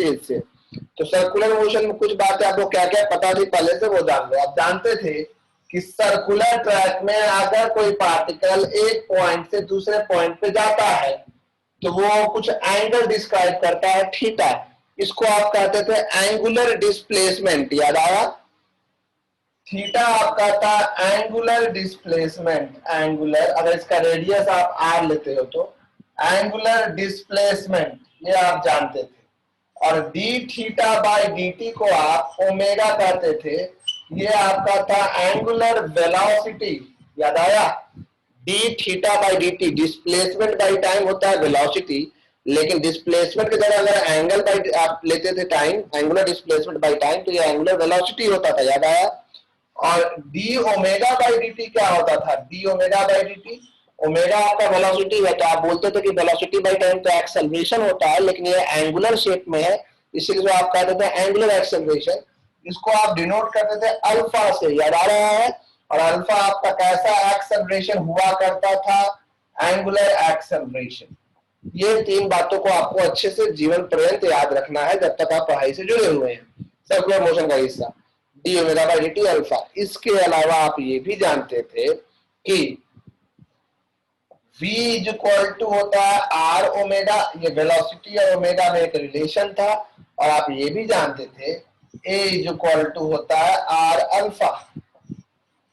As से। तो circular motion में कुछ बातें आपको क्या क्या पता थी पहले से, वो जान लो। आप जानते थे कि सर्कुलर ट्रैक में अगर कोई पार्टिकल एक पॉइंट से दूसरे पॉइंट पे जाता है तो वो कुछ एंगल डिस्क्राइब करता है, थीटा। इसको आप कहते थे एंगुलर डिस्प्लेसमेंट, याद आया? थीटा आपका था एंगुलर डिस्प्लेसमेंट, एंगुलर, अगर इसका रेडियस आप आर लेते हो तो एंगुलर डिस्प्लेसमेंट, ये आप जानते थे। और D theta by D T को आप ओमेगा कहते थे, ये आपका था एंगुलर वेलोसिटी, याद आया? D theta by D T, displacement by time होता है वेलोसिटी, लेकिन डिस्प्लेसमेंट की जगह अगर एंगल बाई आप लेते थे time, angular displacement by time, तो ये एंगुलर वेलोसिटी होता था, याद आया? और D omega by D T क्या होता था? D omega by D T, omega आपका वेलोसिटी है, तो आप बोलते थे कि वेलोसिटी बाई टाइम तो एक्सेलरेशन होता है, लेकिन ये एंगुलर शेप में है, इसीलिए जो आप कहते थे एंगुलर एक्सेलरेशन, इसको आप डिनोट करते थे अल्फा से, याद आ रहा है? और अल्फा आपका कैसा एक्सेलरेशन हुआ करता था? Angular acceleration. ये तीन बातों को आपको अच्छे से जीवन पर्यंत याद रखना है जब तक आप पढ़ाई से जुड़े हुए हैं, सर्कुलर मोशन का हिस्सा D omega by D T alpha. इसके अलावा आप ये भी जानते थे कि v इज इक्वल टू होता है आर ओमेगा, ये वेलोसिटी और ओमेगा में एक रिलेशन था। और आप ये भी जानते थे a इज इक्वल टू होता है आर अल्फा।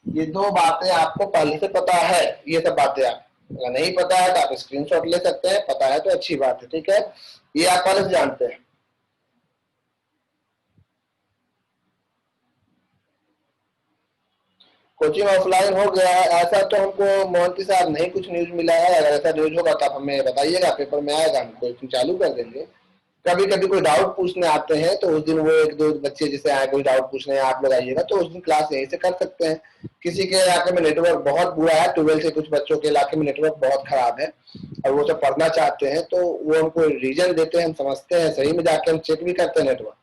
ये दो बातें आपको पहले से पता है, ये सब बातें आप अगर नहीं पता है तो आप स्क्रीनशॉट ले सकते हैं, पता है तो अच्छी बात है, ठीक है? ये आप पहले से जानते हैं। कोचिंग ऑफलाइन हो गया है, ऐसा तो हमको मोहंती साहब नहीं कुछ न्यूज मिला है। अगर ऐसा न्यूज होगा तो आप हमें बताइएगा, पेपर में आएगा, हम कोचिंग चालू कर देंगे। कभी कभी कोई डाउट पूछने आते हैं तो उस दिन वो एक दो बच्चे जैसे आए कोई डाउट पूछने, आप लोग आइएगा तो उस दिन क्लास यहीं से कर सकते हैं। किसी के इलाके में नेटवर्क बहुत बुरा है, 12 से कुछ बच्चों के इलाके में नेटवर्क बहुत खराब है और वो सब पढ़ना चाहते हैं, तो वो हमको रीजन देते हैं, हम समझते हैं, सही में जाके हम चेक भी करते हैं नेटवर्क,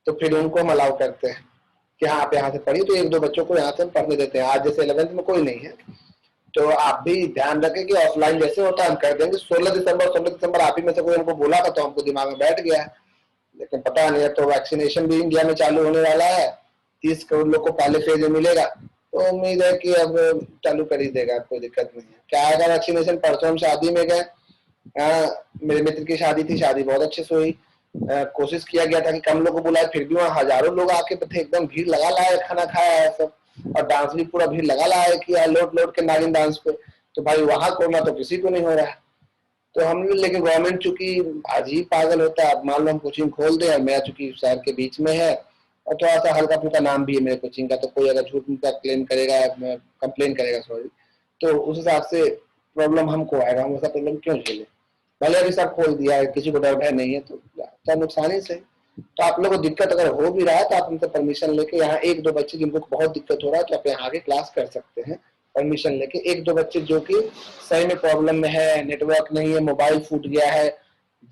तो फिर उनको हम अलाउ करते हैं कि हाँ आप यहाँ से पढ़िए। तो एक दो बच्चों को यहाँ से हम पढ़ने देते हैं। आज जैसे 11th में कोई नहीं है, तो आप भी ध्यान रखें कि ऑफलाइन जैसे होता है हम कर देंगे। 16 दिसंबर आप ही में से कोई हमको बोला था तो हमको दिमाग में बैठ गया है, लेकिन पता नहीं है। तो वैक्सीनेशन भी इंडिया में चालू होने वाला है, 30 करोड़ लोग को पहले फेज में मिलेगा, तो उम्मीद है कि अब चालू कर ही देगा, कोई दिक्कत नहीं है। क्या आएगा वैक्सीनेशन? परसों हम शादी में गए, मेरे मित्र की शादी थी, शादी बहुत अच्छे से हुई। कोशिश किया गया था कि कम लोग को बुलाए, फिर भी वहाँ हजारों लोग आके थे, एकदम भीड़ लगा लाए, खाना खाया है सब, और डांस भी पूरा भीड़ लगा लाया किया, लोट लोट के नागिन डांस पे। तो भाई वहां कोरोना तो किसी को नहीं हो रहा है, तो हम लेकिन गवर्नमेंट चूंकि अजीब पागल होता है। अब मान लो हम कोचिंग खोल दे, मेरा चूंकि शहर के बीच में है और थोड़ा सा हल्का फुल्का नाम भी है मेरे कोचिंग का, तो कोई अगर झूठ मूठ का क्लेम करेगा, कंप्लेन करेगा सॉरी, तो उस हिसाब से प्रॉब्लम हमको आएगा। हम ऐसा प्रॉब्लम क्यों झेले? भले अभी सब खोल दिया है, किसी को डर भय नहीं है, तो नुकसान ही से। तो आप लोगों को दिक्कत अगर हो भी रहा है तो आप उनसे परमिशन लेके, यहाँ एक दो बच्चे जिनको बहुत दिक्कत हो रहा है तो आप यहाँ आके क्लास कर सकते हैं परमिशन लेके। एक दो बच्चे जो कि सही में प्रॉब्लम में है, नेटवर्क नहीं है, मोबाइल फूट गया है,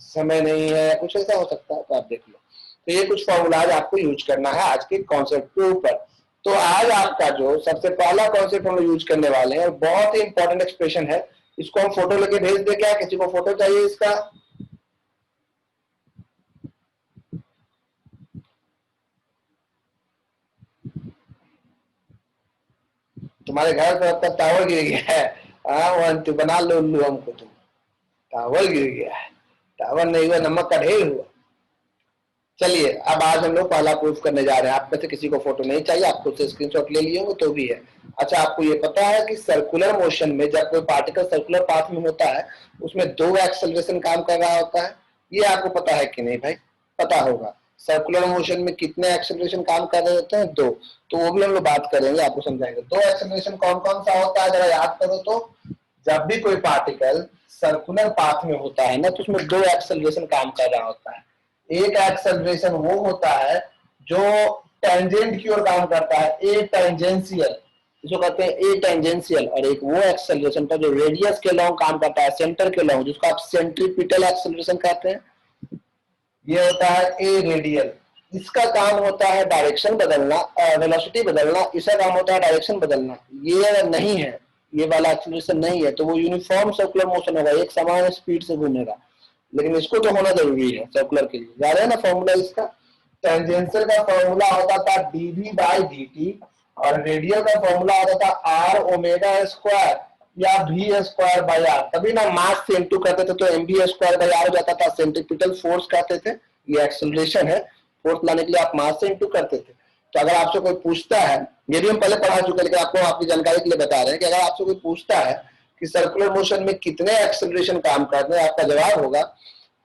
समय नहीं है, कुछ ऐसा हो सकता है, तो आप देख लो। तो ये कुछ फॉर्मूलाज आपको यूज करना है आज के कॉन्सेप्ट के ऊपर। तो आज आपका जो सबसे पहला कॉन्सेप्ट हम यूज करने वाले हैं, बहुत ही इंपॉर्टेंट एक्सप्रेशन है, इसको हम फोटो लेके भेज दे। क्या किसी को फोटो चाहिए इसका? तुम्हारे घर पर आपका टावर गिर गया है, हाँ बना लो उल्लू हमको, तुम टावर गिर गया है, टावर नहीं हुआ नमक का ढेर हुआ। चलिए अब आज हम लोग पहला प्रूफ करने जा रहे हैं। आप में से किसी को फोटो नहीं चाहिए, आप खुद से स्क्रीनशॉट ले लिए होंगे तो भी है। अच्छा, आपको ये पता है कि सर्कुलर मोशन में जब कोई पार्टिकल सर्कुलर पाथ में होता है उसमें दो एक्सेलरेशन काम कर रहा होता है, ये आपको पता है कि नहीं भाई? पता होगा। सर्कुलर मोशन में कितने एक्सेलरेशन काम कर रहे होते हैं? दो। तो वो भी हम लोग बात करेंगे, आपको समझाएंगे। दो एक्सेलरेशन कौन कौन सा होता है जरा याद करो तो। जब भी कोई पार्टिकल सर्कुलर पाथ में होता है ना तो उसमें दो एक्सेलरेशन काम कर रहा होता है। एक एक्सेलरेशन वो होता है जो टेंजेंट की ओर काम करता है, ए टेंजेंशियल, जिसको कहते हैं ए टेंजेंशियल, और एक वो एक्सेलरेशन था जो रेडियस के लॉन्ग काम करता है, सेंटर के लॉन्ग, जिसको आप सेंट्रीपिटल एक्सेलरेशन कहते हैं। ये होता है ए रेडियल। इसका काम होता है डायरेक्शन बदलना, वेलोसिटी बदलना, इसका काम होता है डायरेक्शन बदलना। ये नहीं है, ये वाला एक्सेलरेशन नहीं है, तो वो यूनिफॉर्म सर्कुलर मोशन होगा, एक समान स्पीड से घूमेगा। लेकिन इसको तो होना जरूरी है सर्कुलर के लिए। याद है ना फॉर्मूला इसका? टेंजेंशियल का फॉर्मूला होता था dv बाई dt और रेडियल का फॉर्मूला होता था आर ओमेगा स्क्वायर या वी स्क्वायर बाई आर। तभी ना मास से इनटू करते थे तो M V square by R हो जाता था। सेंट्रीपिटल फोर्स कहते थे, ये एक्सेलरेशन है, फोर्स लाने के लिए आप मास से इनटू करते थे। तो अगर आपसे कोई पूछता है, ये भी हम पहले पढ़ा चुके हैं लेकिन आपको आपकी जानकारी के लिए बता रहे हैं कि अगर आपसे कोई पूछता है कि सर्कुलर मोशन में कितने एक्सेलरेशन काम करते हैं, आपका जवाब होगा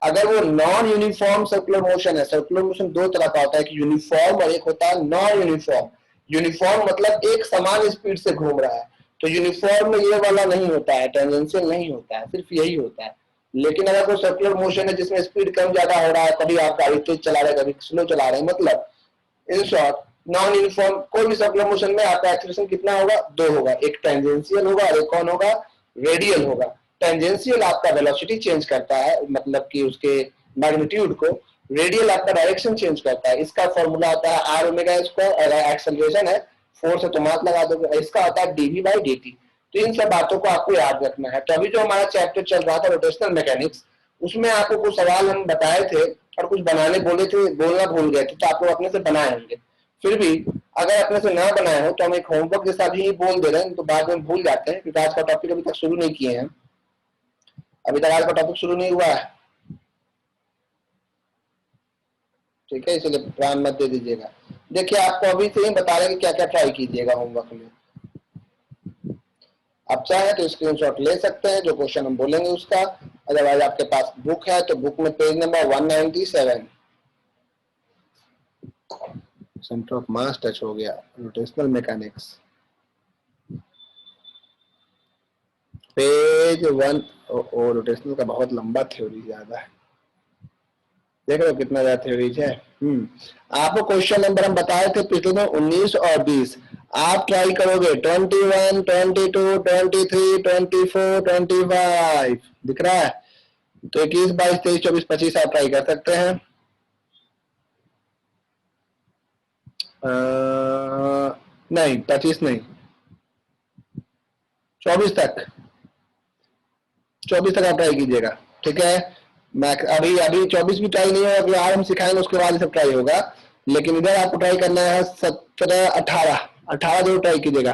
अगर वो नॉन यूनिफॉर्म सर्कुलर मोशन है। सर्कुलर मोशन दो तरह का होता है, कि यूनिफॉर्म और एक होता है नॉन यूनिफॉर्म। यूनिफॉर्म मतलब एक समान स्पीड से घूम रहा है, तो यूनिफॉर्म में ये वाला नहीं होता है, टेंजेंशियल नहीं होता है, सिर्फ यही होता है। लेकिन अगर कोई सर्कुलर मोशन है जिसमें स्पीड कम ज्यादा हो रहा है, कभी आप गाड़ी तेज चला रहे हैं कभी स्लो चला रहे हैं, मतलब इन शॉर्ट नॉन यूनिफॉर्म कोई भी सर्कुलर मोशन में आपका एक्सीलरेशन कितना होगा? दो होगा, एक टेंजेंशियल होगा और एक कौन होगा? रेडियल होगा। टेंजेंशियल आपका वेलोसिटी चेंज करता है, मतलब कि उसके मैग्नीट्यूड को। रेडियल आपका डायरेक्शन चेंज करता है। इसका फॉर्मूला होता है आर ओमेगा स्क्वायर। अगर एक्सेलरेशन है, फोर्स है तो मास लगा दोगे, इसका होता है डीवी बाई dt। तो इन सब बातों को आपको याद रखना है। तो अभी जो हमारा चैप्टर चल रहा था रोटेशनल मैकेनिक्स, उसमें आपको कुछ सवाल हम बताए थे और कुछ बनाने बोले थे, बोलना भूल गए थे, तो आप लोग अपने से बनाए होंगे। फिर भी अगर अपने से ना बनाए हो तो हम एक होमवर्क जैसा भी बोल दे रहे हैं, तो बाद में भूल जाते हैं क्योंकि आज का टॉपिक अभी तक शुरू नहीं किए हैं। अभी तक आज का टॉपिक शुरू नहीं हुआ है, ठीक है, इसलिए ध्यान मत दे दीजिएगा। देखिए आपको अभी से ही बता रहे हैं कि क्या क्या ट्राई कीजिएगा होमवर्क में। आप चाहे तो स्क्रीनशॉट ले सकते हैं जो क्वेश्चन हम बोलेंगे उसका। अदरवाइज आपके पास बुक है तो बुक में page number 197 centre of mass touch हो गया, रोटेशनल मैकेनिक्स, पेज 1। और रोटेशनल का बहुत लंबा थ्योरी ज्यादा है, देख रहे हो कितना ज्यादा थ्योरीज है। आपको क्वेश्चन नंबर हम बताए थे पिछले में 19 और 20। आप ट्राई करोगे 21, 22, 23, 24, 25 दिख रहा है, तो 21, 22, 23, 24, 25 आप ट्राई कर सकते हैं। नहीं 25 नहीं, 24 तक, 24 तक आप ट्राई कीजिएगा, ठीक है। मैं अभी अभी 24 भी ट्राई नहीं होगा, यार हम सिखाएंगे उसके बाद सब ट्राई होगा। लेकिन इधर आपको ट्राई करना है 17, 18 जरूर ट्राई कीजिएगा।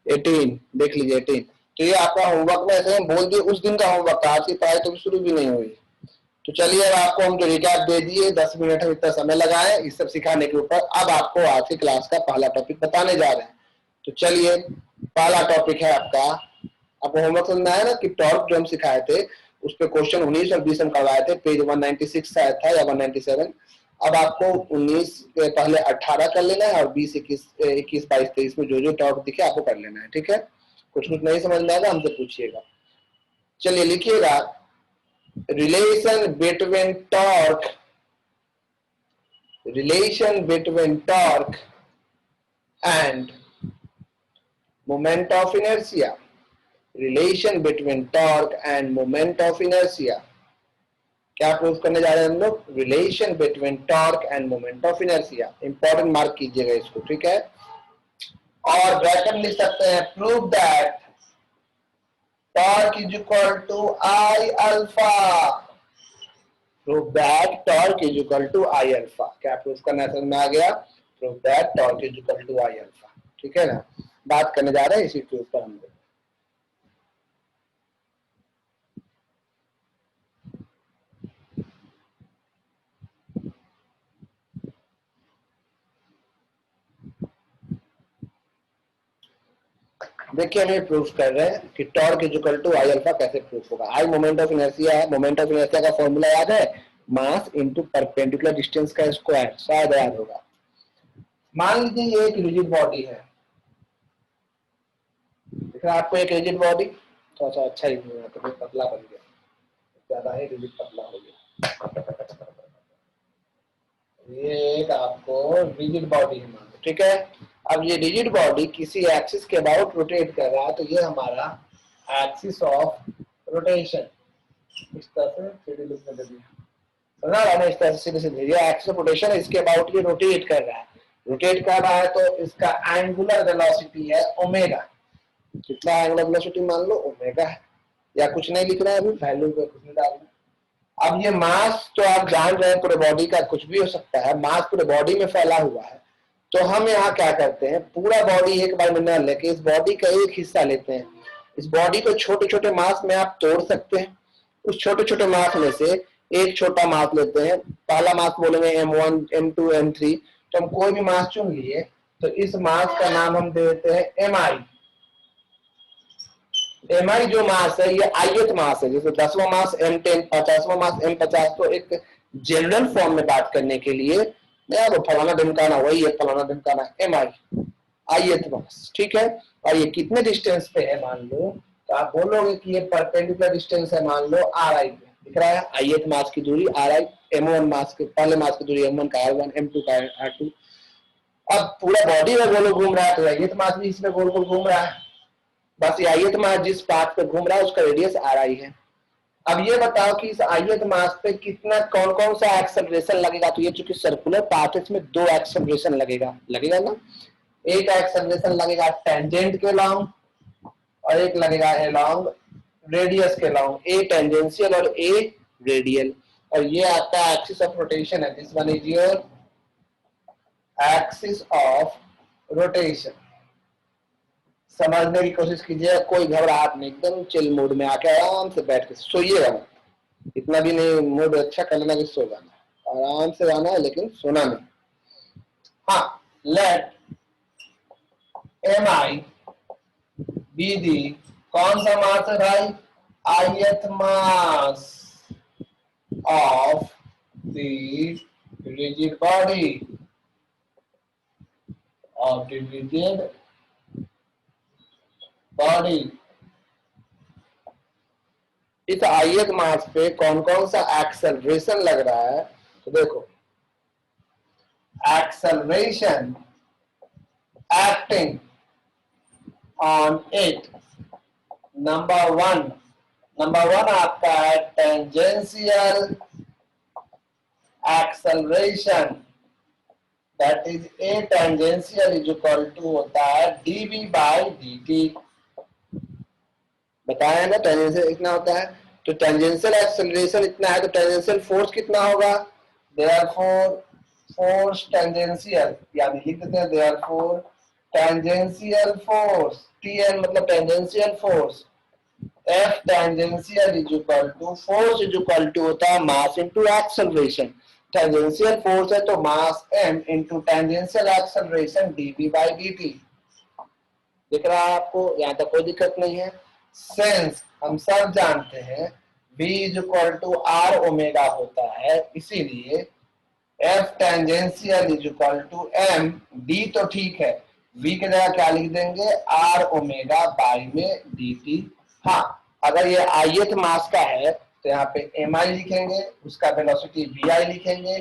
18 देख लीजिए 18। तो ये आपका होमवर्क में ऐसे बोल दिए, उस दिन का होमवर्क था, आज की पढ़ाई तो शुरू भी नहीं हुई। तो चलिए अब आपको हम जो रिकैप दे दिए, 10 मिनट इतना समय लगाए इस सब सिखाने के ऊपर। अब आपको आज की क्लास का पहला टॉपिक बताने जा रहे हैं। तो चलिए पहला टॉपिक है आपका, आपको होमवर्क समझ में आया ना कि टॉर्क जो हम सिखाए थे उस पे क्वेश्चन 19 और 20 हम करवाए थे, पेज 196 शायद था या 197। अब आपको 19 के पहले 18 कर लेना है और 20, 21, 22, 23 में जो जो टॉर्क दिखे आपको कर लेना है, ठीक है। कुछ नहीं समझ में आएगा हमसे पूछिएगा। चलिए लिखिएगा, relation between torque, relation between torque and moment of inertia. Relation between torque and moment of inertia. क्या प्रूव करने जा रहे हैं हम लोग? Relation between torque and moment of inertia. Important mark कीजिएगा इसको, ठीक है। और ब्रैकेट लिख सकते हैं, prove that torque is equal to I alpha. Prove that torque is equal to I alpha. क्या प्रूव करना समझ में आ गया? Prove that torque is equal to I alpha, ठीक है ना। बात करने जा रहे हैं इसी के ऊपर हम लोग। देखिए हम ये प्रूफ कर रहे हैं कि torque is equal to I alpha कैसे प्रूफ होगा। आई मोमेंट ऑफ इनर्शिया है, मोमेंट ऑफ इनर्शिया का फॉर्मूला याद है? मास इनटू परपेंडिकुलर डिस्टेंस का स्क्वायर, शायद याद होगा। मान लीजिए ये एक रिजिड बॉडी है, दिख रहा है आपको एक रिजिड बॉडी, थोड़ा सा अच्छा ही तो पतला बन गया, ज्यादा ही रिजिड पतला हो गया। ये एक आपको रिजिड बॉडी है मान लो, ठीक है। अब ये रिजिड बॉडी किसी एक्सिस के अबाउट रोटेट कर रहा है, तो ये हमारा एक्सिस ऑफ रोटेशन। इस तरह से सीधी लुक में दे दिया, समझा रहा है? इस तरह से सीधे सीधे ये एक्सिस ऑफ रोटेशन है, इसके अबाउट ये रोटेट कर रहा है। रोटेट कर रहा है तो इसका एंगुलर वेलोसिटी है ओमेगा। कितना एंगुलर वेलोसिटी मान लो? ओमेगा है। या कुछ नहीं लिख रहा है अभी, वैल्यू पे कुछ नहीं डालना, अब ये मास तो आप जान रहे हैं पूरे बॉडी का कुछ भी हो सकता है, मास पूरे बॉडी में फैला हुआ है। तो हम यहाँ क्या करते हैं, पूरा बॉडी एक बार में न लेके इस बॉडी का एक हिस्सा लेते हैं। इस बॉडी को छोटे छोटे मास में आप तोड़ सकते हैं। उस छोटे छोटे मास में से एक छोटा मास लेते हैं, पहला मास बोलेंगे M1 M2 M3। तो हम कोई भी मास चुन लिए, तो इस मास का नाम हम दे देते हैं MI। MI जो मास है ये आयत मास है, जैसे 10वां मास M10, 50वां मास M50। तो एक जनरल फॉर्म में बात करने के लिए वो फलाना ढिमकाना वही है, फलाना ढिमकाना MI आयत मास, ठीक है। और ये कितने डिस्टेंस पे है मान लो, तो आप बोलोगे कि ये परपेंडिकुलर डिस्टेंस है, मान लो RI पे दिख रहा है, आयत मास की दूरी RI, M1 मास के पहले मास की दूरी M1 का R1, M2 का R2। अब पूरा बॉडी में गोल घूम रहा है, तो आयत मास भी इसमें गोल गोल घूम रहा है। बस ये आयत मास जिस पाथ पे घूम रहा है उसका रेडियस RI है। अब ये बताओ कि इस आयत मास पे कितना कौन कौन सा एक्सेलरेशन लगेगा। तो ये चूंकि सर्कुलर पाथ है, इसमें 2 एक्सेलरेशन लगेगा ना। एक एक्सेलरेशन लगेगा टेंजेंट के लॉन्ग और एक लगेगा अलोंग रेडियस के लॉन्ग, ए टेंजेंशियल और ए रेडियल। और ये आपका एक्सिस ऑफ रोटेशन है, this one is your axis of rotation. समझने की कोशिश कीजिए, कोई घबराहट नहीं, एकदम चिल मूड में आके आराम से बैठ के सोइएगा। इतना भी नहीं मूड अच्छा कर लेना कि सो जाना, आराम से जाना है लेकिन सोना नहीं। हाँ, लेट MI बी दी, कौन सा मास है भाई, आयत mass of the rigid body, of the rigid body. इस आयत मास पे कौन कौन सा एक्सेलरेशन लग रहा है, तो देखो acceleration acting on it, number one आपका है tangential acceleration, that is a tangential is equal to होता है dV/dt। बताया ना टेंजेंशियल इतना होता है, तो टेंजेंशियल एक्सेलरेशन इतना है, तो टेंजेंशियल फोर्स कितना होगा, देयरफॉर फोर्स टेंजेंशियल, यानी लिख देते हैं देयरफॉर टेंजेंशियल फोर्स, Tn मतलब tangential force, F tangential is equal to force is equal to होता है mass into acceleration. Tangential force है तो mass m into tangential acceleration dV/dt। दिख रहा है आपको, यहां तक कोई दिक्कत नहीं है। सेंस हम सब जानते हैं V is equal to R omega होता है, इसीलिए F tangential is equal to M, D तो ठीक है, V की जगह क्या लिख देंगे, R ओमेगा बाई में dt। हाँ, अगर ये आयत मास का है तो यहाँ पे MI लिखेंगे, उसका वेलोसिटी VI लिखेंगे,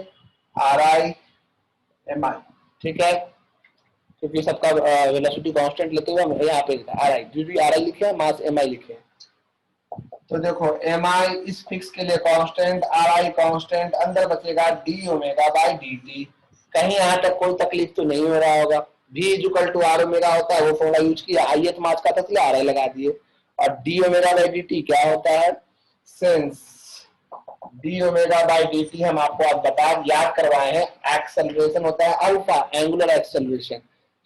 RI MI, ठीक है, क्योंकि सबका वेलोसिटी कांस्टेंट लेते हुए हम यहाँ पे RI dt RI लिखे, मास MI लिखे। तो देखो MI इस फिक्स के लिए कांस्टेंट, RI कांस्टेंट, अंदर बचेगा d ओमेगा बाई dt। कहीं यहाँ तक कोई तकलीफ तो नहीं हो रहा होगा। V is equal to R omega होता है, वो फॉर्मूला यूज किया, आयत मास का था इसलिए RI लगा दिए। और d ओमेगा बाई dt क्या होता है, since d omega by dt हम आपको आज बता याद करवाए हैं, एक्सेलरेशन होता है अल्फा, एंगुलर एक्सेलरेशन।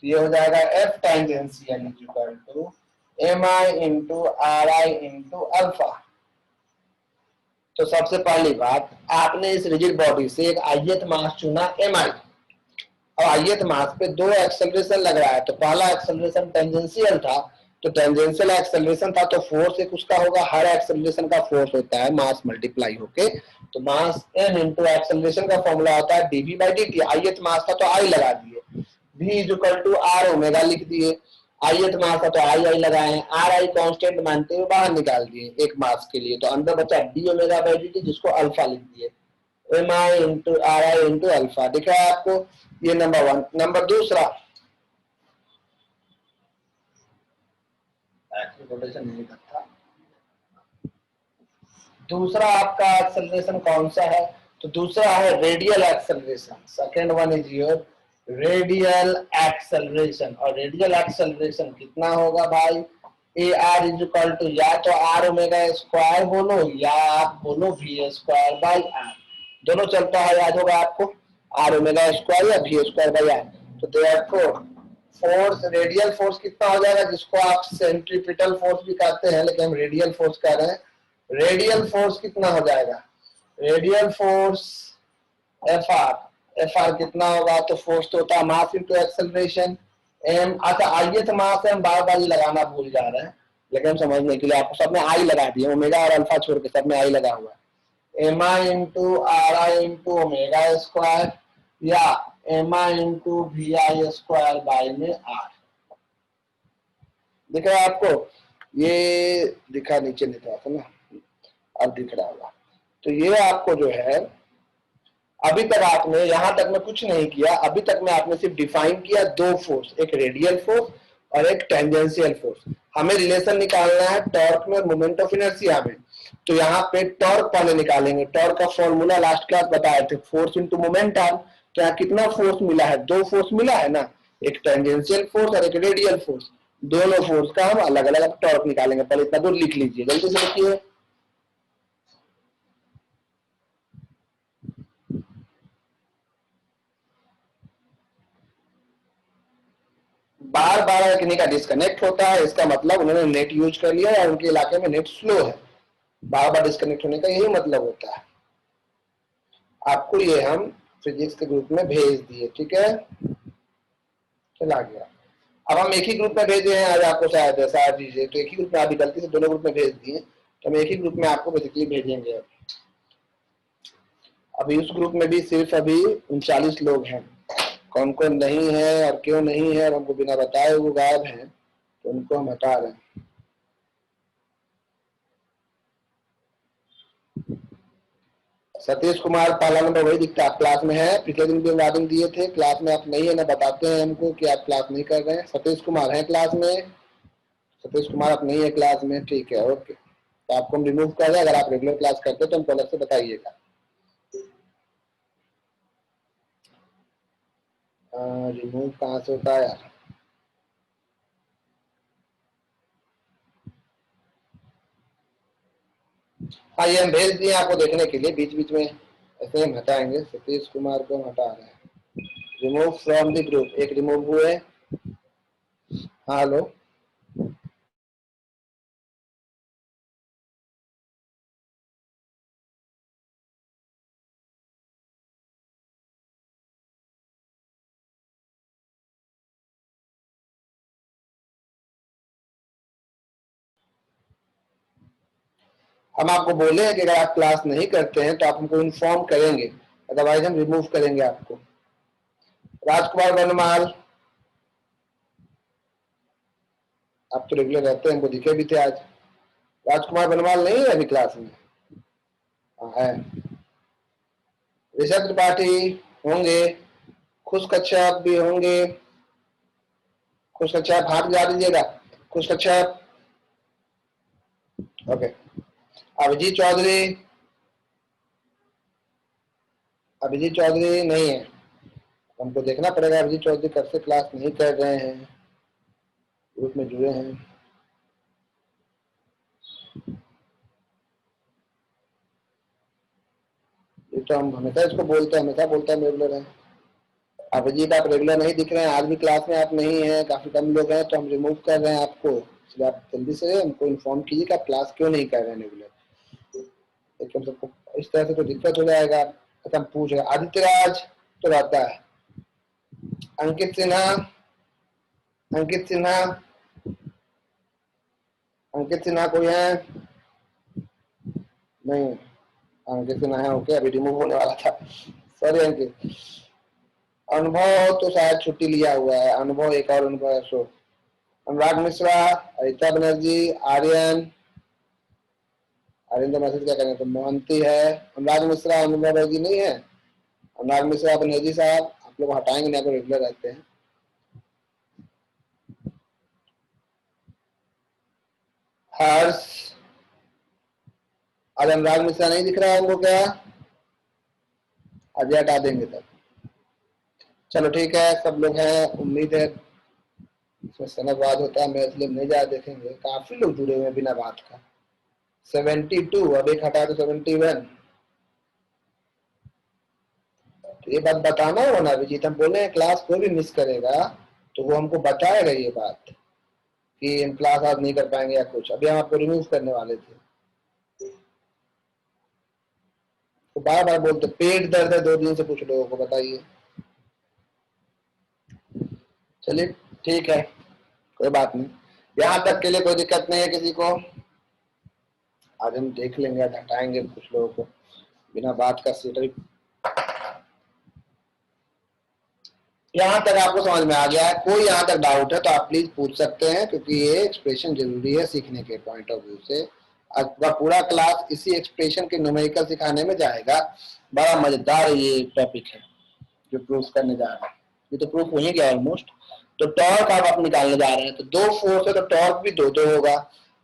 तो ये हो जाएगा F tangential is equal to MI into RI into alpha. तो सबसे पहली बात, आपने इस रिजिड बॉडी से एक आयत मास चुना MI, और आयत मास पे 2 एक्सेलरेशन लग रहा है। तो पहला एक्सेलरेशन टेंजेंशियल था, तो टेंजेंशियल एक्सेलरेशन था तो फोर्स एक उसका होगा, हर एक्सेलरेशन का फोर्स होता है मास मल्टीप्लाई होके। तो मास m इंटू एक्सेलरेशन का फॉर्मूला होता है dV/dt। आयत मास था तो I लगा दिए, V is equal to R omega लिख दिए, आयत मास था तो I लगाए हैं, RI कांस्टेंट मानते हुए बाहर निकाल दिए एक मास के लिए, तो अंदर बचा d ओमेगा बाई dt जिसको अल्फा लिख दिए, MI into RI into alpha. दिख रहा है आपको, ये नंबर वन। नंबर दूसरा, रोटेशन नहीं करता, दूसरा आपका एक्सेलरेशन कौन सा है, तो दूसरा है radial acceleration. Second one is your radial acceleration. और रेडियल एक्सेलरेशन कितना होगा भाई, A R is equal to या तो आर ओमेगा स्क्वायर बोलो या आप बोलो वी स्क्वायर बाई आर, दोनों चलता है, याद होगा आपको, आर ओमेगा स्क्वायर या वी स्क्वायर बाई आर। तो देयरफॉर फोर्स, रेडियल फोर्स कितना हो जाएगा, जिसको आप सेंट्रीपिटल फोर्स भी कहते हैं लेकिन हम रेडियल फोर्स कह रहे हैं, रेडियल फोर्स कितना हो जाएगा, radial force F R, F R कितना होगा, तो फोर्स तो होता है मास इंटू एक्सेलरेशन एम। अच्छा आइए तो मास से हम बार बार लगाना भूल जा रहे हैं, लेकिन हम समझने के लिए आपको सब में आई लगा दिए, ओमेगा और अल्फा छोड़ के सब में आई लगा हुआ है, M I into R I into omega square या M I into V I square by में आर। दिख रहा है आपको, ये दिखा नीचे नहीं था ना, अब दिख रहा होगा। तो ये आपको जो है, अभी तक आपने यहां तक में कुछ नहीं किया, अभी तक में आपने सिर्फ डिफाइन किया दो फोर्स, एक रेडियल फोर्स और एक टेंजेंशियल फोर्स। हमें रिलेशन निकालना है टॉर्क में और मोमेंट ऑफ इनर्शिया में। तो यहाँ पे टॉर्क पहले निकालेंगे, टॉर्क का फॉर्मूला लास्ट क्लास बताए थे, फोर्स इंटू मोमेंटम। तो यहाँ कितना फोर्स मिला है, दो फोर्स मिला है ना, एक टेंजेंशियल फोर्स और एक रेडियल फोर्स, दोनों फोर्स का हम अलग अलग टॉर्क निकालेंगे। पहले इतना दूर लिख लीजिए, जल्दी से लिखिए। बार बार किन्हीं का डिस्कनेक्ट होता है, इसका मतलब उन्होंने नेट यूज कर लिया या उनके इलाके में नेट स्लो है। बार बार डिस्कनेक्ट होने का यही मतलब होता है। आपको ये हम फिजिक्स के ग्रुप में भेज दिए, ठीक है, चला गया। अब हम एक ही ग्रुप में भेजे हैं आज आपको, शायद ऐसा दीजिए, तो एक ही ग्रुप में, अभी गलती से दोनों ग्रुप में भेज दिए, तो हम एक ही ग्रुप में आपको बेसिकली भेजेंगे। अभी उस ग्रुप में भी सिर्फ अभी 39 लोग हैं, कौन कौन नहीं है और क्यों नहीं है और हमको बिना बताए वो गायब है, तो उनको हम हटा रहे हैं। सतीश कुमार पहला नंबर वही दिखता है, आप क्लास में है, पिछले दिन भी वार्निंग दिए थे, क्लास में आप नहीं है ना, बताते हैं हमको कि आप क्लास नहीं कर रहे हैं। सतीश कुमार है क्लास में, सतीश कुमार आप नहीं है क्लास में, ठीक है, ओके, तो आपको हम रिमूव कर रहे हैं। अगर आप रेगुलर क्लास करते हैं तो हमको अलग से बताइएगा। रिमूव कहाँ से होता है यार, हाँ ये हम भेज दिए आपको देखने के लिए, बीच बीच में ऐसे हम हटाएंगे। सतीश कुमार को हम हटा रहे हैं, रिमूव फ्रॉम द ग्रुप, एक रिमूव हुए। हाँ हेलो, हम आपको बोले हैं कि अगर आप क्लास नहीं करते हैं तो आप हमको इन्फॉर्म करेंगे, अदरवाइज हम रिमूव करेंगे आपको। राजकुमार वनमाल, आप तो रेगुलर रहते हैं, हमको दिखे भी थे आज। राजकुमार वनमाल नहीं है अभी क्लास में? हाँ है। ऋषभ त्रिपाठी होंगे, खुश कच्छप भी होंगे, खुश कच्छप हाथ गिरा दीजिएगा, खुश कच्छप, ओके। अभिजीत चौधरी, अभिजीत चौधरी नहीं है, हमको देखना पड़ेगा अभिजीत चौधरी कब से क्लास नहीं कर रहे हैं, ग्रुप में जुड़े हैं। ये तो हम हमेशा इसको बोलते हैं, हमेशा बोलते हैं रेगुलर है। अभिजीत आप रेगुलर नहीं दिख रहे हैं, आज भी क्लास में आप नहीं है, काफी कम लोग हैं, तो हम रिमूव कर रहे हैं आपको, इसलिए आप जल्दी से हमको इन्फॉर्म कीजिए कि आप क्लास क्यों नहीं कर रहे हैं रेगुलर, लेकिन सबको इस तरह से तो दिक्कत हो जाएगा। अच्छा हम पूछ रहे, आदित्य राज तो रहता है, अंकित सिन्हा, अंकित सिन्हा, अंकित सिन्हा कोई है? नहीं, अंकित सिन्हा है, ओके, अभी रिमूव होने वाला था, सॉरी अंकित। अनुभव तो शायद छुट्टी लिया हुआ है, अनुभव एक और अनुभव है, सो अनुराग मिश्रा, अरिता बनर्जी, आर्यन, आर्यन तो मैसेज क्या करें, तो मोहंती है, अनुराग मिश्रा, अनुभव बनर्जी नहीं है, अनुराग मिश्रा बनर्जी साहब, आप लोग हटाएंगे नहीं, आप रेगुलर रहते हैं। हर्ष, आज अनुराग मिश्रा नहीं दिख रहा है हमको क्या, आज हटा देंगे तब, चलो ठीक है, सब लोग हैं, उम्मीद है इसमें सनदवाद होता है, मैं इसलिए नहीं ज्यादा देखेंगे, काफी लोग जुड़े हुए हैं बिना बात का। 72, अब एक हटा तो 71। तो ये बात बताना हो ना अभिजीत, हम बोले हैं क्लास कोई भी मिस करेगा तो वो हमको बताएगा ये बात कि हम क्लास आज नहीं कर पाएंगे या कुछ। अभी हम आपको रिमूव करने वाले थे, तो बार बार बोलते पेट दर्द है 2 दिन से, कुछ लोगों को बताइए। चलिए ठीक है, कोई बात नहीं, यहाँ तक के लिए कोई दिक्कत नहीं है किसी को। आज हम देख लेंगे, आज हटाएंगे कुछ लोगों को बिना बात का सीटर। यहाँ तक आपको समझ में आ गया है? कोई यहाँ तक डाउट है तो आप प्लीज पूछ सकते हैं, क्योंकि ये एक्सप्रेशन जरूरी है सीखने के पॉइंट ऑफ व्यू से। आपका पूरा क्लास इसी एक्सप्रेशन के न्यूमेरिकल सिखाने में जाएगा। बड़ा मजेदार ये टॉपिक है जो प्रूफ करने जा रहा है। ये तो प्रूफ हो ही गया ऑलमोस्ट। तो टॉर्क आप निकालने जा रहे हैं, तो 2 फोर्स है तो टॉर्क भी 2-2 होगा।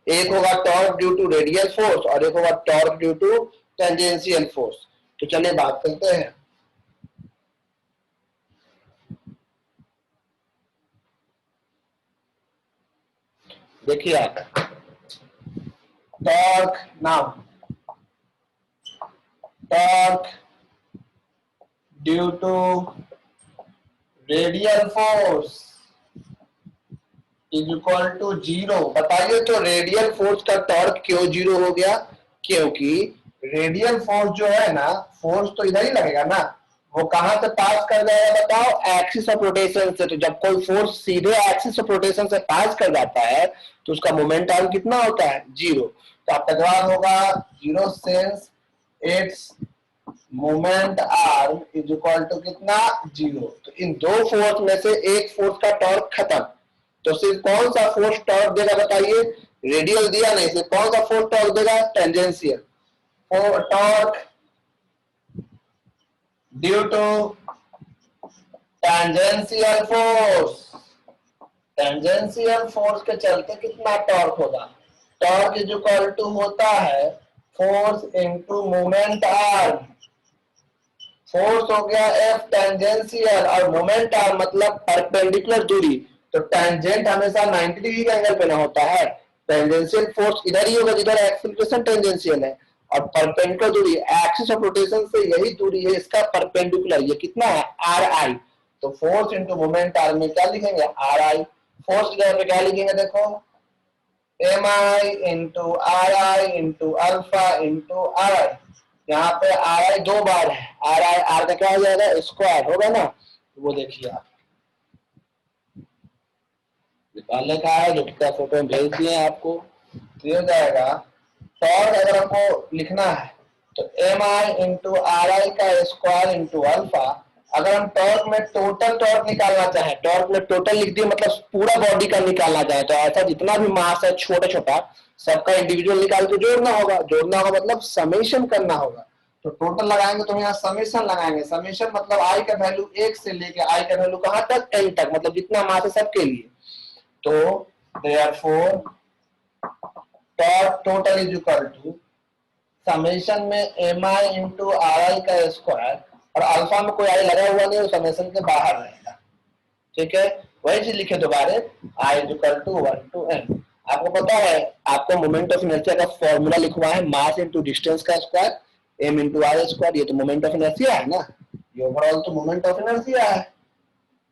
एक होगा torque due to radial force और एक होगा torque due to tangential force. तो चलिए बात करते हैं। देखिए आप, torque now, torque due to radial force is equal to 0। बताइए तो रेडियल फोर्स का टॉर्क क्यों 0 हो गया? क्योंकि रेडियल फोर्स जो है ना, फोर्स तो इधर ही लगेगा ना, वो कहां से पास कर जाएगा बताओ? एक्सिस ऑफ रोटेशन से। तो जब कोई फोर्स सीधे एक्सिस ऑफ रोटेशन से पास कर जाता है तो उसका मोमेंट आर्म कितना होता है? 0। तो आपका जवाब होगा 0 since its moment arm is equal to कितना? 0। तो इन 2 फोर्स में से एक फोर्स का टॉर्क खत्म, तो सिर्फ कौन सा फोर्स टॉर्क देगा बताइए? रेडियल दिया नहीं, सिर्फ कौन सा फोर्स टॉर्क देगा? Tangential. Torque due to tangential force, tangential force के चलते कितना टॉर्क होगा? टॉर्क इज इक्वल टू होता है force into moment arm. Force हो गया F टेंजेंशियल और मोमेंट आर्म मतलब परपेंडिकुलर दूरी। तो टेंजेंट हमेशा 90 डिग्री के एंगल पे ना होता है। टेंजेंशियल फोर्स इधर ही होगा जिधर एक्सीलरेशन टेंजेंशियल है, और परपेंडिकुलर दूरी एक्सिस ऑफ रोटेशन से यही दूरी है इसका परपेंडिकुलर। ये कितना है? RI। तो फोर्स इनटू मोमेंट आर्म में क्या लिखेंगे? RI। फोर्स की जगह पे क्या लिखेंगे देखो? MI into RI into alpha into RI। यहाँ पे RI 2 बार है, RI R का क्या हो जाएगा? स्क्वायर होगा ना। वो देखिए आप निकालने का है, जो का फोटो में भेज दिए आपको, तो ये हो जाएगा। टॉर्क अगर आपको लिखना है तो MI इंटू RI का स्क्वायर इंटू अल्फा। अगर हम टॉर्क में टोटल टॉर्क निकालना चाहें, टॉर्क में टोटल लिख दिए मतलब पूरा बॉडी का निकालना चाहे, तो ऐसा जितना भी मास है छोटा छोटा सबका इंडिविजुअल निकाल के जोड़ना होगा। जोड़ना होगा मतलब समेशन करना होगा। तो टोटल लगाएंगे तो यहाँ समेशन लगाएंगे। समेशन मतलब आई का वैल्यू 1 से लेके आई का वैल्यू कहां तक? n तक, मतलब जितना मास है सबके लिए। तो therefore torque total is equal to summation में MI इंटू RI का स्क्वायर, और अल्फा में कोई आई लगा हुआ नहीं, वो समेशन के बाहर रहेगा। ठीक है, वही चीज लिखे दोबारा, I is equal to 1 to n। आपको पता है, आपको मोमेंट ऑफ इनर्शिया का फॉर्मूला लिखवा है मास इंटू डिस्टेंस का square, m into r square. ये तो मोमेंट ऑफ इनर्शिया है ना, ये ओवरऑल तो मोमेंट ऑफ इनर्शिया है।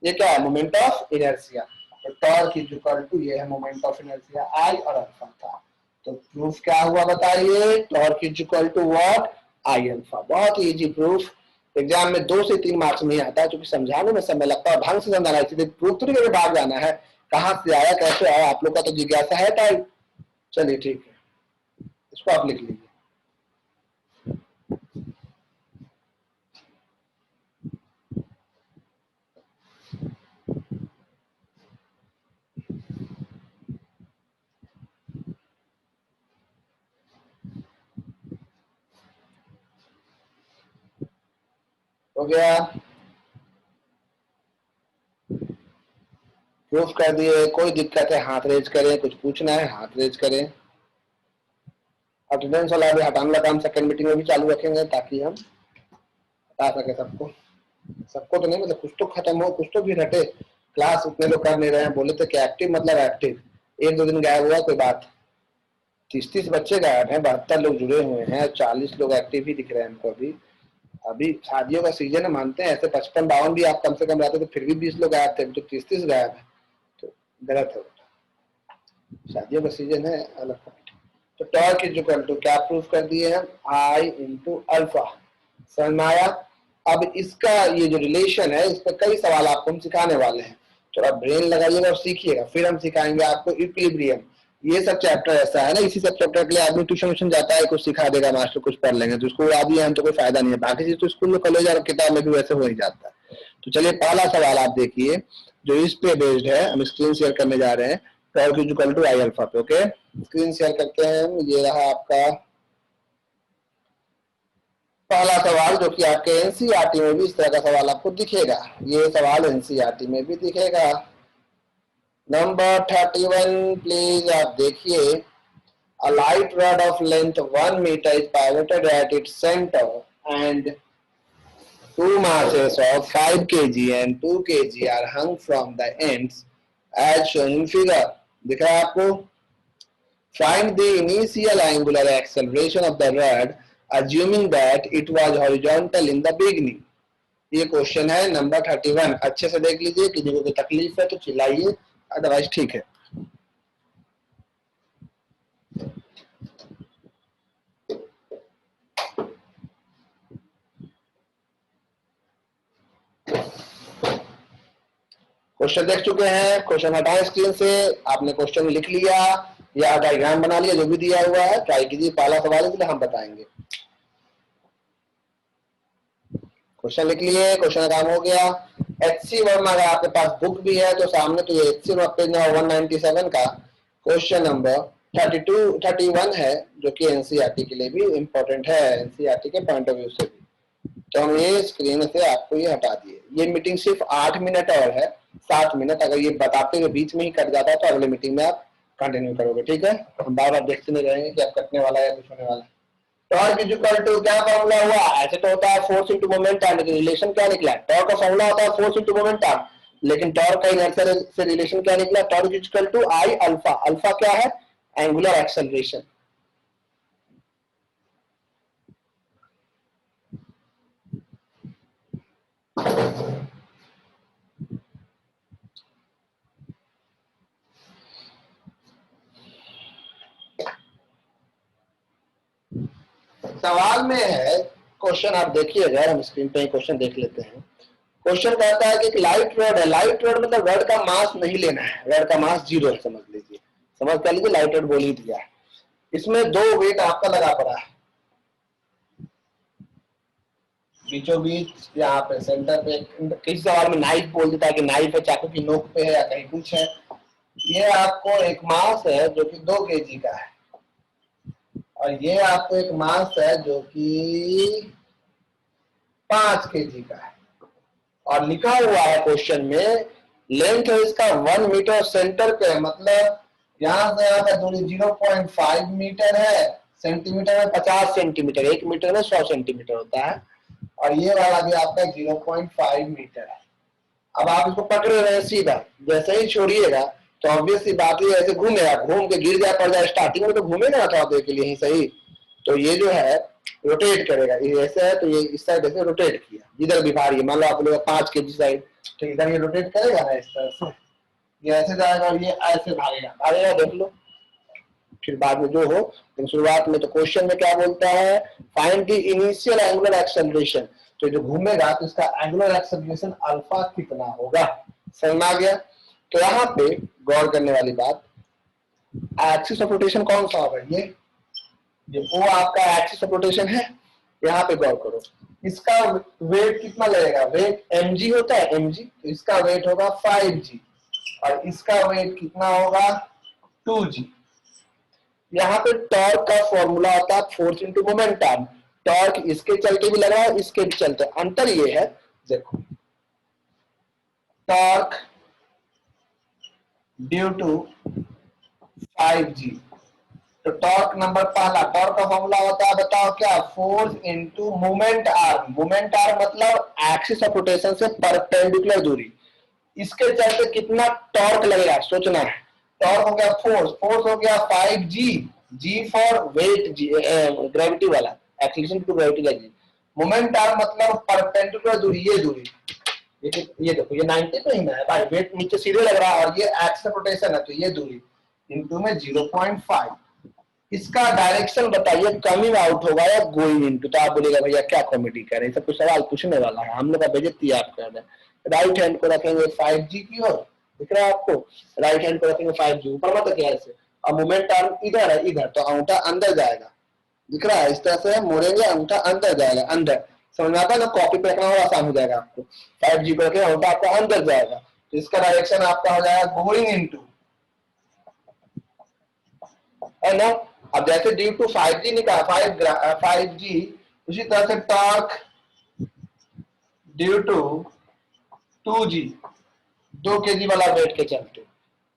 ये क्या है? Moment of inertia. तो टॉर्क इज इक्वल टू ये है मोमेंट ऑफ इनर्शिया I और अल्फा था। तो प्रूफ क्या हुआ बताइए? Torque is equal to what? I alpha. बहुत इजी प्रूफ, एग्जाम में 2 से 3 मार्क्स में आता है, क्योंकि समझाने में समय लगता है, ढंग से समझाना है, इसलिए प्रूफ तो नहीं भाग जाना है, कहां से आया कैसे आया, आप लोग का तो जिज्ञासा है टाइप। चलिए ठीक है, इसको आप लिख लीजिए। हो गया, प्रूफ कर दिए। कोई दिक्कत है हाथ रेज करें, कुछ पूछना है हाथ रेज करें। अटेंडेंस वाला भी हटाने का काम सेकंड मीटिंग में भी चालू रखेंगे, ताकि हम हटा सके सबको। सबको तो नहीं, मतलब कुछ तो खत्म हो, कुछ तो भी हटे। क्लास उतने लोग कर नहीं रहे हैं, बोले थे कि एक्टिव मतलब एक्टिव, एक दो दिन गायब हुआ कोई बात, 30-30 बच्चे गायब हैं, 72 लोग जुड़े हुए हैं, 40 लोग एक्टिव ही दिख रहे हैं हमको। अभी अभी शादियों का सीजन है, मानते हैं, ऐसे 55-52 भी आप कम से कम रहते तो फिर भी 20 लोग गायब थे, तो 30-30 गायब है, तो गलत है। शादियों का सीजन है, अलग पॉइंट। तो टॉर्क इज इक्वल टू क्या प्रूफ कर दिए हम, आई इंटू अल्फा। समझ में आया? अब इसका ये जो रिलेशन है, इस पर कई सवाल आपको हम सिखाने वाले हैं, थोड़ा ब्रेन लगाइएगा और सीखिएगा। फिर हम सिखाएंगे आपको इक्विलिब्रियम। ये सब चैप्टर ऐसा है ना, इसी सब चैप्टर के लिए आदमी ट्यूशन जाता है, कुछ सिखा देगा मास्टर, कुछ पढ़ लेंगे, तो उसको उड़ा दिया हम तो कोई फायदा नहीं है। बाकी चीज तो स्कूल में, कॉलेज और किताब में भी वैसे हो ही जाता है। तो चलिए पहला सवाल आप देखिए, जो इस पे बेस्ड है, हम स्क्रीन शेयर करने जा रहे हैं, torque is equal to I alpha पे। ओके, स्क्रीन शेयर करते हैं। ये रहा आपका पहला सवाल, जो कि आपके एनसीईआरटी में भी इस तरह का सवाल आपको दिखेगा। ये सवाल एनसीईआरटी में भी दिखेगा। नंबर 31 प्लीज आप देखिए। A light rod of length 1 meter is pivoted at its center and two masses of 5 kg and 2 kg are hung from the ends as shown in figure. दिख रहा है आपको? Find the initial angular acceleration of the rod assuming that it was horizontal in the beginning. ये question है number 31। अच्छे से देख लीजिए, किसी को तकलीफ है तो चिल्लाइए, अदरवाइज ठीक है। क्वेश्चन देख चुके हैं, क्वेश्चन हटाएं स्क्रीन से। आपने क्वेश्चन लिख लिया या डायग्राम बना लिया, जो भी दिया हुआ है ट्राई कीजिए। पहला सवाल है, हम बताएंगे। क्वेश्चन लिख लिए, क्वेश्चन का काम हो गया। एचसी वर्मा, अगर आपके पास बुक भी है तो सामने, तो ये एचसी पेज नंबर 197 का क्वेश्चन नंबर 31 है, जो कि एनसीईआरटी के लिए भी इंपॉर्टेंट है, एनसीईआरटी के पॉइंट ऑफ व्यू से भी। तो हम ये स्क्रीन से आपको ये हटा दिए। ये मीटिंग सिर्फ 8 मिनट और है, 7 मिनट। अगर ये बताते हुए बीच में ही कट जाता है तो अगले मीटिंग में आप कंटिन्यू करोगे, ठीक है? हम बार बार देखते नहीं रहेंगे कि आप कटने वाला है या कुछ होने वाला है। टॉर्क इज इक्वल टू क्या फॉर्मूला हुआ? ऐसे तो होता है फोर्स इंटू मोमेंटम, लेकिन रिलेशन क्या निकला? टॉर्क का फॉर्मूला होता है फोर्स इंटू मोमेंटम, लेकिन टॉर्क का इनर्शिया से रिलेशन क्या निकला? Torque is equal to I alpha. Alpha क्या है? Angular acceleration. सवाल में है, क्वेश्चन आप देखिएगा, हम स्क्रीन पे क्वेश्चन देख लेते हैं। क्वेश्चन कहता है कि एक लाइट रॉड है। लाइट रॉड मतलब रॉड का मास नहीं लेना है, रॉड का मास 0 है, समझ लीजिए, समझ कर लीजिए, लाइट रॉड बोल ही दिया है। इसमें 2 वेट आपका लगा पड़ा है बीचों बीच, यहाँ पे सेंटर पे। किसी सवाल में नाइफ बोल देता है कि नाइफ है, चाकू की नोक पे है या कहीं कुछ है। ये आपको एक मास है जो कि 2 kg का है, और ये आपको एक मास है जो कि 5 kg का है। और लिखा हुआ है क्वेश्चन में, लेंथ है इसका 1 मीटर सेंटर पे, मतलब यहां से यहाँ का दूरी 0.5 मीटर है, सेंटीमीटर में 50 सेंटीमीटर, 1 मीटर में 100 सेंटीमीटर होता है, और ये वाला भी आपका 0.5 मीटर है। अब आप इसको पकड़े रहे सीधा, जैसे ही छोड़िएगा तो ऑब्वियस सी बात है ऐसे घूमेगा, घूम के गिर जाए पड़ जाए। स्टार्टिंग में तो घूमेगा ना थोड़ा देर के लिए ही सही, तो ये जो है रोटेट करेगा। ये ऐसे है तो ये इस साइड ऐसे रोटेट किया, जिधर भी भारी है, मान लो आप लोग 5 kg साइड, तो इधर ये रोटेट करेगा ना इस तरह से, ये ऐसे जाएगा और ये ऐसे भागेगा, भागेगा, देख लो फिर बाद में जो हो। लेकिन शुरुआत में तो क्वेश्चन में क्या बोलता है, find the initial angular acceleration. तो जो घूमेगा तो इसका एंगुलर एक्सेलरेशन अल्फा कितना होगा? समझ में आ गया? तो यहाँ पे गौर करने वाली बात, एक्सिस ऑफ रोटेशन कौन सा होगा? ये वो आपका एक्सिस ऑफ रोटेशन है। यहाँ पे गौर करो, इसका वेट कितना लगेगा? वेट mg होता है, mg, तो इसका वेट होगा 5g, और इसका वेट कितना होगा? 2g। यहाँ पे टॉर्क का फॉर्मूला होता है फोर्स इंटू मोमेंटम। टॉर्क इसके चलते भी लग रहा है, इसके भी चलते। अंतर ये है, देखो, टॉर्क ड्यू टू 5g, तो टॉर्क नंबर पहला, टॉर्क का फॉर्मूला होता है, बताओ क्या? Force into moment arm. Moment arm मतलब एक्सिस ऑफ रोटेशन से परपेंडिकुलर दूरी। इसके चलते कितना टॉर्क लगेगा सोचना है। टॉर्क हो गया फोर्स, फोर्स हो गया 5g, G for weight, gravity वाला, एक्सीलरेशन टू ग्रेविटी का जी। मोमेंट आर्म मतलब परपेंडिकुलर दूरी, ये दूरी, ये देखो ये 90 पे ही ना है भाई, वेट नीचे सीधे लग रहा है और ये एक्स रोटेशन है, तो ये दूरी इनटू में 0.5। इसका डायरेक्शन बताइए, कमिंग आउट होगा या गोइंग इनटू। तो आप बोलेगा भैया क्या कॉमेडी कर रहे हैं, सब कुछ सवाल पूछने वाला है, हम लोग का बेइज्जती आप कर रहे हैं। राइट हैंड को रखेंगे 5g की ओर, दिख रहा है आपको, राइट हैंड को रखेंगे 5g ऊपर मत क्या ऐसे, और मोमेंट आर्म इधर है, इधर, तो अंगूठा अंदर जाएगा, दिख रहा है, इस तरह से मोड़ेंगे, अंगूठा अंदर जाएगा, अंदर, समझ में आता है ना, कॉपी पे रखना और आसान हो जाएगा आपको। 5g को रखें, अंगूठा आपका अंदर जाएगा, तो इसका डायरेक्शन आपका हो जाएगा गोइंग इनटू, है ना। अब जैसे ड्यू टू 5g निकाला 5g, उसी तरह से torque due to 2g, 2 kg वाला वेट के चलते,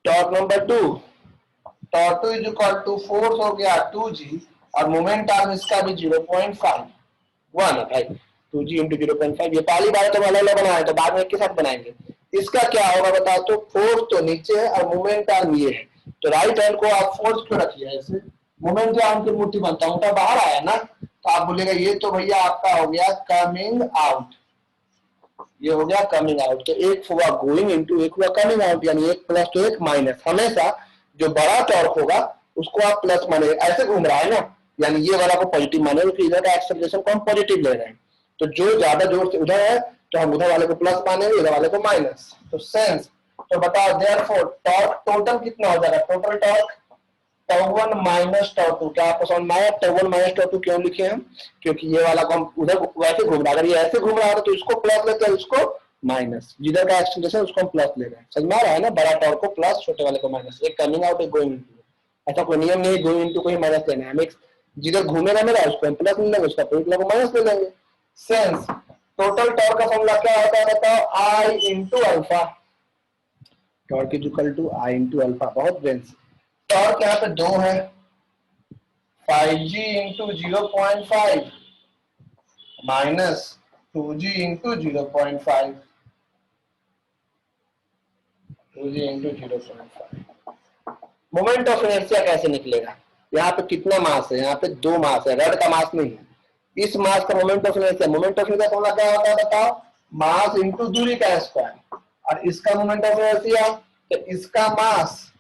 torque number 2, torque 2 is equal to force हो गया 2g, और मोमेंट आर्म इसका भी 0.5 1 है भाई, 2g इंटू 0.5। ये पहली बार तो अलग अलग बनाया, तो बाद में एक के साथ बनाएंगे। इसका क्या होगा बताओ तो, फोर्स तो नीचे है और मोमेंट आर्म ये है, तो राइट हैंड को आप फोर्स क्यों रखिए ऐसे, मोमेंट आर्म की मुट्ठी बनता हूं, बाहर आया ना, तो आप बोलेगा ये तो भैया आपका हो गया कमिंग आउट, ये हो गया कमिंग आउट। तो एक हुआ गोइंग इनटू, एक हुआ कमिंग आउट, यानी एक प्लस तो एक माइनस। हमेशा जो बड़ा टॉर्क होगा उसको आप प्लस माने, ऐसे घूम रहा है ना, यानी ये वाला को पॉजिटिव माने, इधर का एक्सेलरेशन को हम पॉजिटिव ले रहे हैं, तो जो ज्यादा जोर से उधर है तो हम उधर वाले को प्लस मानेंगे, इधर वाले को माइनस, तो सेंस। तो बताओ देयरफॉर टॉर्क टोटल कितना हो जाएगा, टोटल टॉर्क τ1 माइनस τ2। क्या आपको समझ में आया τ1 माइनस τ2 क्यों लिखे हम, क्योंकि ये वाला को हम उधर वैसे घूम रहा है, अगर ये ऐसे घूम रहा है तो इसको प्लस लेते हैं, इसको माइनस, जिधर का एक्सीलरेशन उसको हम प्लस ले रहे हैं, समझ में आ रहा है ना, बड़ा टॉर्क को प्लस, छोटे वाले को माइनस, एक कमिंग आउट एक गोइंग इनटू। ऐसा कोई नियम नहीं गोइंग इनटू को ही माइनस लेना है, हम एक जिधर घूमेगा मेरा उसको हम प्लस ले लेंगे, उसका पूरे को माइनस ले लेंगे। सेंस टोटल टॉर्क का फॉर्मूला क्या होता है बताओ, I into alpha, torque is equal to I into alpha. बहुत बेंच, टॉर्क यहाँ पे 2 है, 5g into 0.5 minus 2g into 0.5, 2g into 0.5। Moment of inertia कैसे निकलेगा, यहाँ पे कितना मास है, यहाँ पे 2 मास है, रड का मास नहीं है, इस मास का moment of inertia, moment of inertia formula क्या होता है बताओ, मास इंटू दूरी का स्क्वायर, और इसका मोमेंट ऑफ इनर्शिया तो इसका मास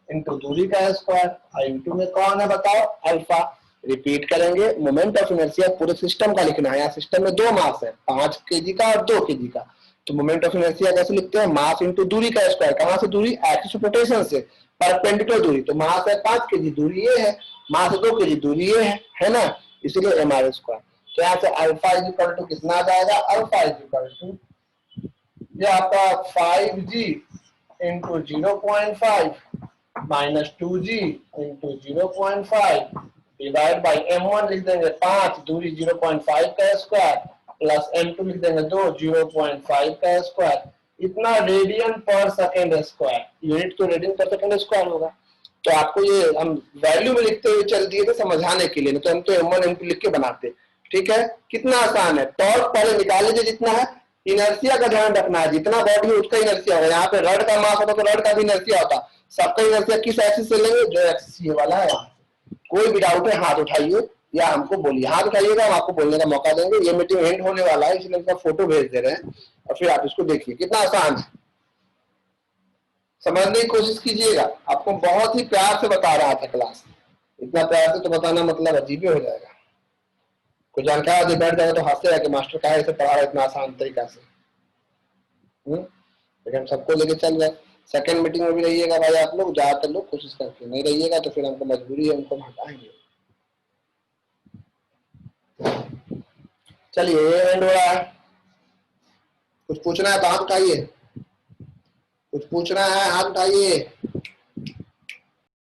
इंटू दूरी का स्क्वायर, और इंटू में कौन है बताओ, अल्फा। रिपीट करेंगे, मोमेंट ऑफ इनर्शिया पूरे सिस्टम का लिखना है, यहाँ सिस्टम में 2 मास है, 5 kg का और 2 kg का, तो मोमेंट ऑफ इनर्शिया कैसे लिखते हैं, मास इंटू दूरी का स्क्वायर, कहां से दूरी, एक्सिस ऑफ रोटेशन से, परपेंडिकुलर दूरी, तो मास है 5 kg, दूरी ये है, मास है 2 kg, दूरी ये है ना, इसीलिए एम आर स्क्वायर। तो यहाँ से अल्फा इज इक्वल टू कितना आ जाएगा, अल्फा इज इक्वल टू ये आपका 5g into 0.5 minus 2g into 0.5 divide by m1 लिख देंगे 5, दूरी 0.5 का स्क्वायर, प्लस m2 लिख देंगे 2, 0.5 का स्क्वायर, इतना रेडियन पर सेकेंड स्क्वायर, यूनिट तो रेडियन पर सेकेंड स्क्वायर होगा। तो आपको ये हम वैल्यू में लिखते हुए चल दिए थे समझाने के लिए, तो हम तो m1 m2 लिख के बनाते, ठीक है, कितना आसान है। टॉर्क पहले निकाल लीजिए जितना है, इनर्शिया का ध्यान रखना है, जितना बॉडी है उसका इनर्शिया होगा, यहाँ पे रड का मास होता तो रड का भी इनर्शिया होता, सबका इनर्शिया किस एक्सिस से लेंगे, जो एक्सिस ये वाला है। कोई भी डाउट है हाथ उठाइए या हमको बोलिए, हाथ उठाइएगा हम आपको बोलने का मौका देंगे। ये मीटिंग एंड होने वाला है इसलिए हम फोटो भेज दे रहे हैं और फिर आप इसको देखिए, कितना आसान है, समझने की कोशिश कीजिएगा। आपको बहुत ही प्यार से बता रहा था क्लास, इतना प्यार से तो बताना मतलब अजीब हो जाएगा, कोई जानकार आदमी बैठ जाएगा तो हंसेगा कि मास्टर कहा इसे पढ़ा रहा है इतना आसान तरीका से। लेकिन हम सबको लेके चल रहे। सेकंड मीटिंग में भी रहिएगा भाई आप लोग, ज्यादातर लोग कोशिश करके, नहीं रहिएगा तो फिर हमको मजबूरी है, उनको हटाएंगे। चलिए एंड हो रहा है, कुछ पूछना है तो हाथ उठाइए, कुछ पूछना है हाथ उठाइए।